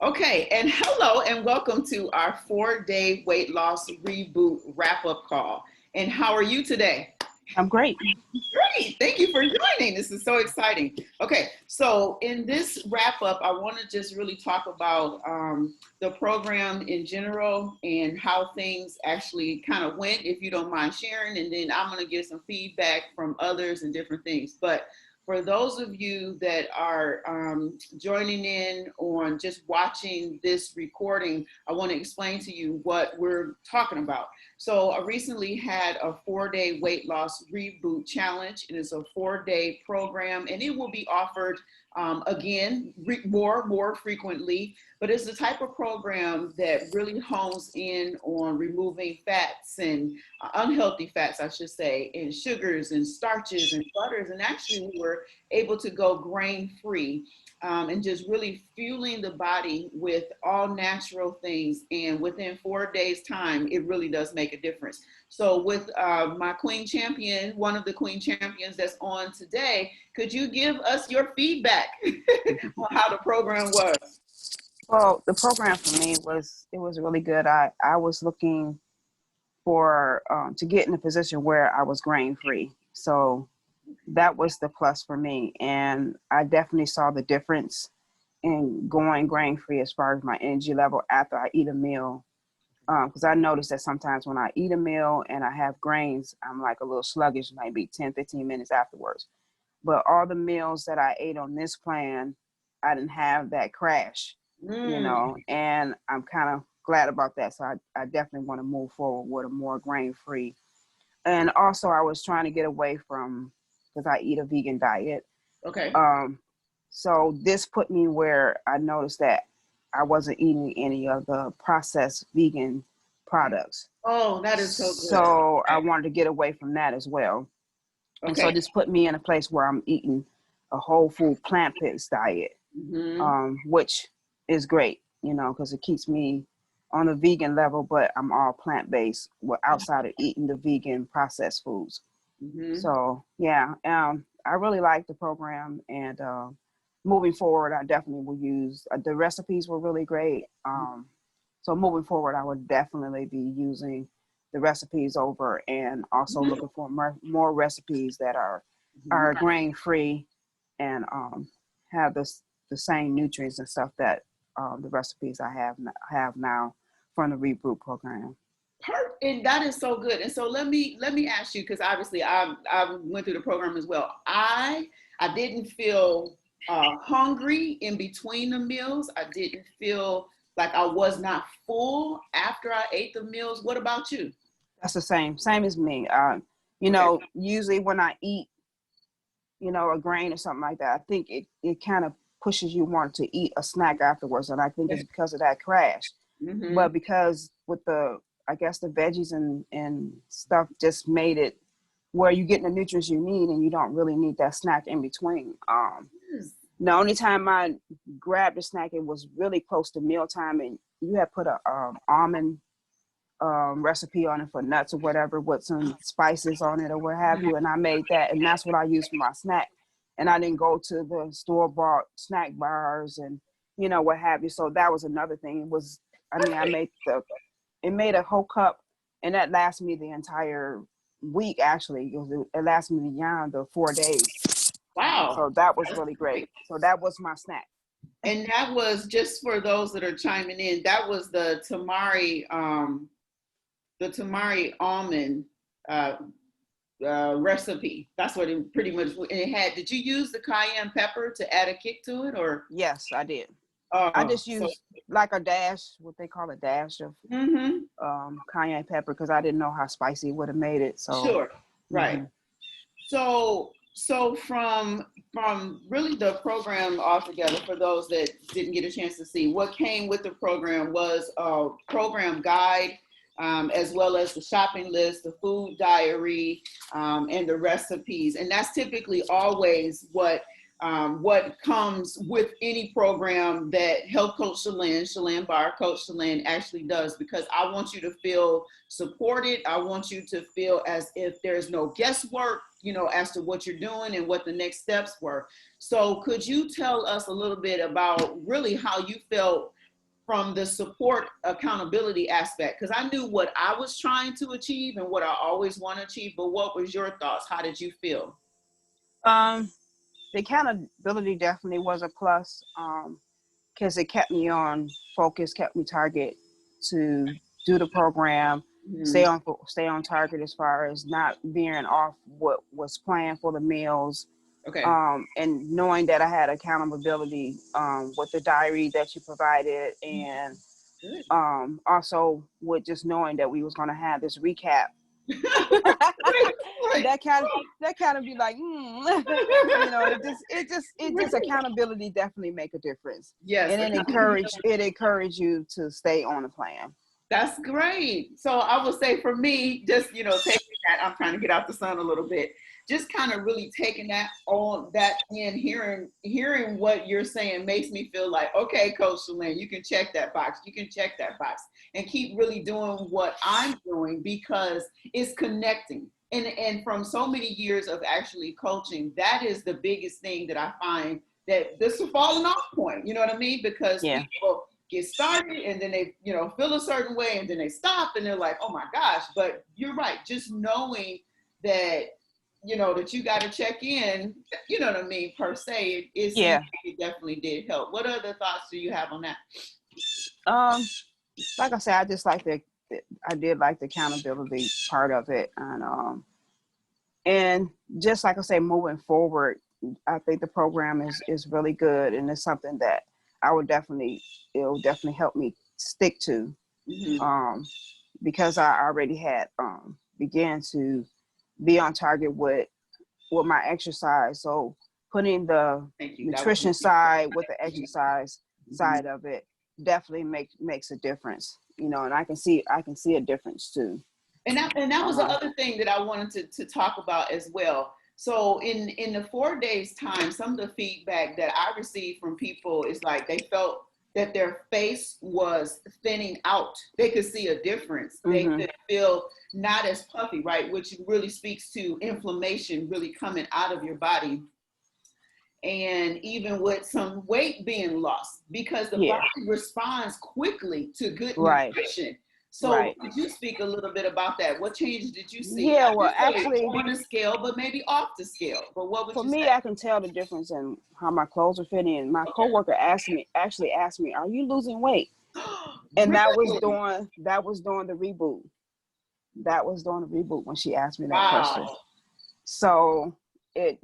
Okay, and hello and welcome to our 4-day weight loss reboot wrap-up call. And how are you today? I'm great. Great, thank you for joining. This is so exciting. Okay, so in this wrap-up, I want to just really talk about the program in general and how things actually kind of went, if you don't mind sharing, and then I'm going to give some feedback from others and different things. But for those of you that are joining in on just watching this recording, I want to explain to you what we're talking about. So I recently had a 4-day weight loss reboot challenge. It is a 4-day program and it will be offered again, more frequently, but it's the type of program that really hones in on removing fats and unhealthy fats, I should say, and sugars and starches and butters. And actually we were able to go grain-free and just really fueling the body with all natural things. And within 4 days time, it really does make a difference. So with my queen champion, one of the queen champions that's on today, could you give us your feedback on how the program was? Well, the program for me was really good. I was looking for to get in a position where I was grain free. So that was the plus for me. And I definitely saw the difference in going grain free as far as my energy level after I eat a meal. Because I noticed that sometimes when I eat a meal and I have grains, I'm like a little sluggish, maybe 10, 15 minutes afterwards. But all the meals that I ate on this plan, I didn't have that crash, and I'm kind of glad about that. So I definitely want to move forward with a more grain free. And also I was trying to get away from, because I eat a vegan diet. Okay. So this put me where I noticed that I wasn't eating any of the processed vegan products. Oh, that is so good. So I wanted to get away from that as well. And so Okay. this put me in a place where I'm eating a whole food plant-based diet, which is great, because it keeps me on the vegan level, but I'm all plant-based outside of eating the vegan processed foods. So yeah, I really like the program, and moving forward, I definitely will use the recipes were really great. So moving forward, I would definitely be using the recipes over, and also looking for more recipes that are grain free and have the same nutrients and stuff that the recipes I have now from the Reboot program. And that is so good. And so let me ask you, because obviously I went through the program as well. I didn't feel hungry in between the meals. I didn't feel like I was not full after I ate the meals. What about you? That's the same as me. Usually when I eat, a grain or something like that, I think it kind of pushes you want to eat a snack afterwards. And I think it's because of that crash. But because with I guess the veggies and stuff just made it where you're getting the nutrients you need and you don't really need that snack in between. The only time I grabbed a snack, it was really close to mealtime, and you had put a almond recipe on it for nuts or whatever with some spices on it or what have you, and I made that, and that's what I used for my snack. And I didn't go to the store-bought snack bars and what have you. So that was another thing. It made a whole cup, and that lasted me the entire week. Actually, it lasted me beyond the 4 days. Wow. So that was really great. So that was my snack. And that was, just for those that are chiming in, that was the tamari almond recipe. That's what it pretty much, and it had. Did you use the cayenne pepper to add a kick to it, or? Yes, I did. I just used like a dash, what they call a dash of cayenne pepper, because I didn't know how spicy it would have made it. So sure, right. So from really the program altogether, for those that didn't get a chance to see, what came with the program was a program guide, as well as the shopping list, the food diary, and the recipes. And that's typically always what comes with any program that Health Coach Shalane Barr, Coach Shalane, actually does, because I want you to feel supported. I want you to feel as if there's no guesswork, as to what you're doing and what the next steps were. So could you tell us a little bit about really how you felt from the support accountability aspect? Because I knew what I was trying to achieve and what I always want to achieve, but what was your thoughts? How did you feel? The accountability definitely was a plus, because it kept me on focus, kept me target to do the program, Mm-hmm. stay on target as far as not veering off what was planned for the meals. Okay. And knowing that I had accountability with the diary that you provided, and Good. also with just knowing that we was going to have this recap. Right. that kind of be like, you know, it just accountability definitely make a difference, Yes. and it encourage you to stay on the plan. That's great. So I would say for me, just, taking that, I'm trying to get out the sun a little bit, just kind of really taking that on that in, hearing what you're saying makes me feel like, okay, Coach Shalane, you can check that box. You can check that box and keep really doing what I'm doing, because it's connecting. And from so many years of actually coaching, that is the biggest thing that I find, that this is a falling off point. You know what I mean? Because Yeah. people get started and then they, feel a certain way and then they stop and they're like, oh my gosh. But you're right. Just knowing that, that you got to check in, you know what I mean, per se, it seems Yeah. like it definitely did help. What other thoughts do you have on that? Like I said, I did like the accountability part of it, and just like I say, moving forward, I think the program is really good, and it's something that it'll definitely help me stick to, Mm-hmm. because I already had began to be on target with my exercise. So putting the Thank you. That was nutrition side with the mm-hmm. exercise side of it definitely makes a difference, and I can see a difference too. And that was the other thing that I wanted to talk about as well. So in the 4 days time, some of the feedback that I received from people is like they felt that their face was thinning out. They could see a difference. They Mm-hmm. could feel not as puffy, right? Which really speaks to inflammation really coming out of your body. And even with some weight being lost, because the Yeah. body responds quickly to good Right. nutrition. So Right. could you speak a little bit about that? What changes did you see? Yeah. Not Well, necessarily actually, on the scale, but maybe off the scale. But what would for you me, say? I can tell the difference in how my clothes are fitting. And my Okay. coworker asked me, "Are you losing weight?" And Really? that was during the reboot. That was during the reboot when she asked me that question. Wow. So it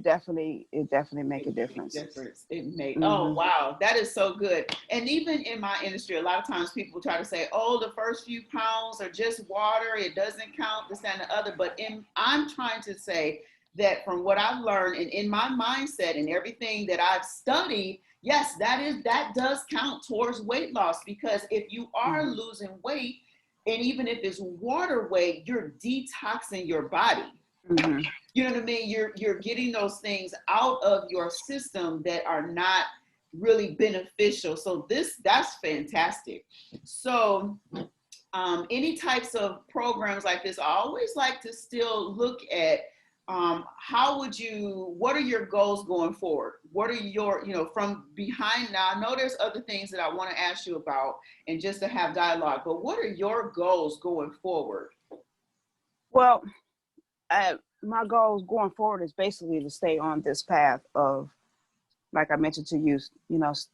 definitely make Make a a big difference. difference. It made, oh Mm-hmm. wow, that is so good. And even in my industry, a lot of times people try to say, oh, the first few pounds are just water, it doesn't count, this and the other. But I'm trying to say that from what I've learned and in my mindset and everything that I've studied, yes, that does count towards weight loss, because if you are Mm-hmm. losing weight, and even if it's water weight, you're detoxing your body. Mm-hmm. You know what I mean? You're getting those things out of your system that are not really beneficial. So that's fantastic. So any types of programs like this, I always like to still look at what are your goals going forward? What are your, from behind now, I know there's other things that I want to ask you about and just to have dialogue, but what are your goals going forward? Well, my goals going forward is basically to stay on this path of, like I mentioned to you,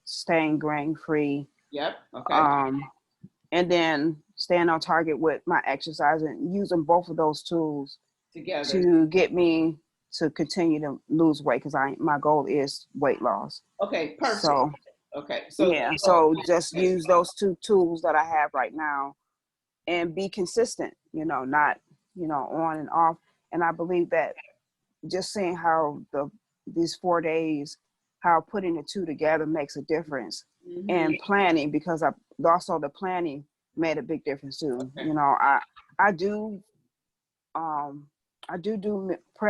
staying grain free, Yep. Okay. and then staying on target with my exercise and using both of those tools Together. to get me to continue to lose weight, because my goal is weight loss. Okay, perfect. So Okay, so yeah, so just use those two tools that I have right now and be consistent, not, on and off. And I believe that just seeing how these 4 days, how putting the two together makes a difference, and planning, because also the planning made a big difference too. Okay. I do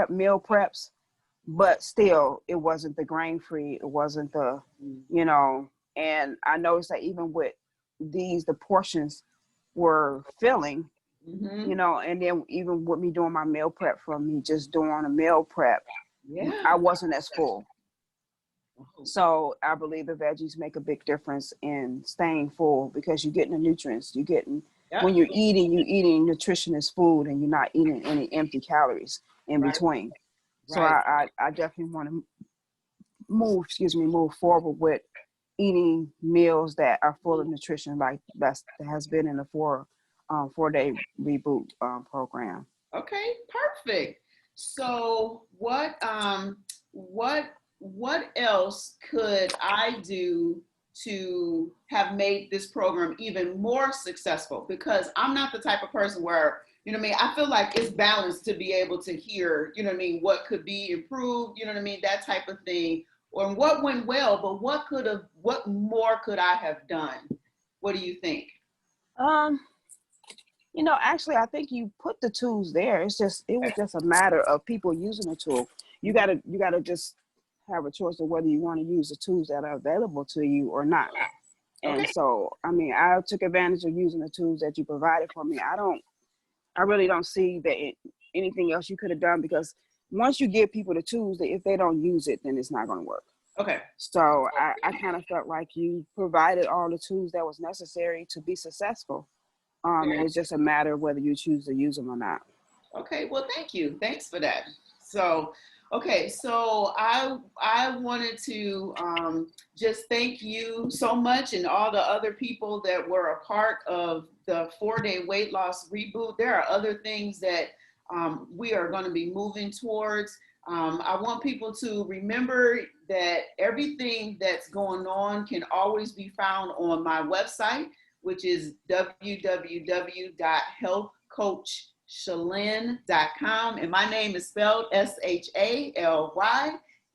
meal preps, but still it wasn't the grain free, it wasn't the, and I noticed that even with the portions were filling, and then even with me doing my meal prep, from me just doing a meal prep, Yeah. I wasn't as full. So I believe the veggies make a big difference in staying full because you're getting the nutrients. You're getting, when Yep. you're eating nutritionist food and you're not eating any empty calories in Right. between. So Right. I definitely want to move forward with eating meals that are full of nutrition, like that has been in the 4-day reboot program. Okay, perfect. So what what else could I do to have made this program even more successful? Because I'm not the type of person where, you know what I mean, I feel like it's balanced to be able to hear, you know what I mean, what could be improved, you know what I mean, that type of thing, or what went well, but what more could I have done? What do you think? Um, actually, I think you put the tools there. It was just a matter of people using the tool. You gotta just have a choice of whether you want to use the tools that are available to you or not. Okay. And so, I mean, I took advantage of using the tools that you provided for me. I really don't see anything else you could have done, because once you give people the tools, if they don't use it, then it's not going to work. Okay. So I kind of felt like you provided all the tools that was necessary to be successful. And it's just a matter of whether you choose to use them or not. Okay, well, thank you. Thanks for that. So, okay, so I wanted to just thank you so much and all the other people that were a part of the 4-day weight loss reboot. There are other things that we are going to be moving towards. I want people to remember that everything that's going on can always be found on my website, which is www.healthcoachshalynne.com. And my name is spelled SHALYNNE.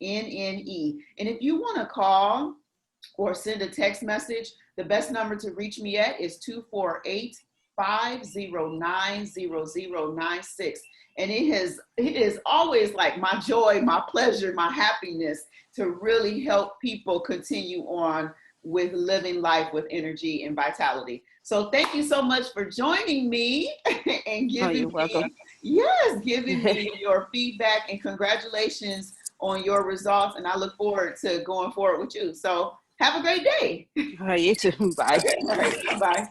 And if you want to call or send a text message, the best number to reach me at is 248-509-0096. And it is always like my joy, my pleasure, my happiness to really help people continue on with living life with energy and vitality. So thank you so much for joining me and You're welcome. giving me your feedback, and congratulations on your results. And I look forward to going forward with you. So have a great day. You too. Bye. All right, bye.